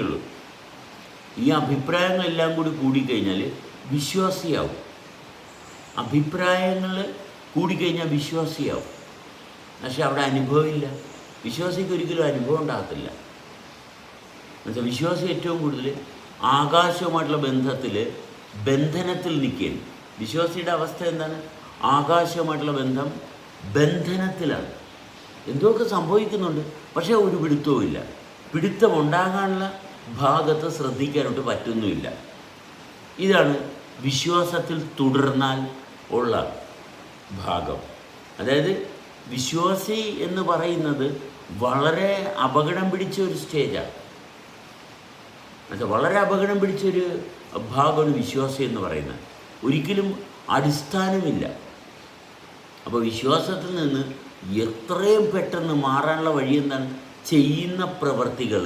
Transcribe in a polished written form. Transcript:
ഉള്ളൂ. ഈ അഭിപ്രായങ്ങളെല്ലാം കൂടി കൂടിക്കഴിഞ്ഞാൽ വിശ്വാസിയാവും. അഭിപ്രായങ്ങൾ കൂടിക്കഴിഞ്ഞാൽ വിശ്വാസിയാവും. പക്ഷെ അവിടെ അനുഭവമില്ല. വിശ്വാസിക്ക് ഒരിക്കലും അനുഭവം ഉണ്ടാകത്തില്ല. എന്നുവെച്ചാൽ വിശ്വാസി ഏറ്റവും കൂടുതൽ ആകാശവുമായിട്ടുള്ള ബന്ധനത്തിൽ നിൽക്കുകയാണ്. വിശ്വാസിയുടെ അവസ്ഥ എന്താണ്? ആകാശവുമായിട്ടുള്ള ബന്ധനത്തിലാണ്. എന്തൊക്കെ സംഭവിക്കുന്നുണ്ട്, പക്ഷേ ഒരു പിടുത്തവും ഇല്ല. പിടുത്തമുണ്ടാകാനുള്ള ഭാഗത്ത് ശ്രദ്ധിക്കാനോട്ട് പറ്റുന്നുമില്ല. ഇതാണ് വിശ്വാസത്തിൽ തുടർന്നാൽ ഉള്ള ഭാഗം. അതായത് വിശ്വാസി എന്ന് പറയുന്നത് വളരെ അപകടം പിടിച്ച ഒരു സ്റ്റേജാണ്. വളരെ അപകടം പിടിച്ചൊരു ഭാഗമാണ് വിശ്വാസി എന്ന് പറയുന്നത്. ഒരിക്കലും അടിസ്ഥാനമില്ല. അപ്പോൾ വിശ്വാസത്തിൽ നിന്ന് എത്രയും പെട്ടെന്ന് മാറാനുള്ള വഴി എന്താണ്? ചെയ്യുന്ന പ്രവർത്തികൾ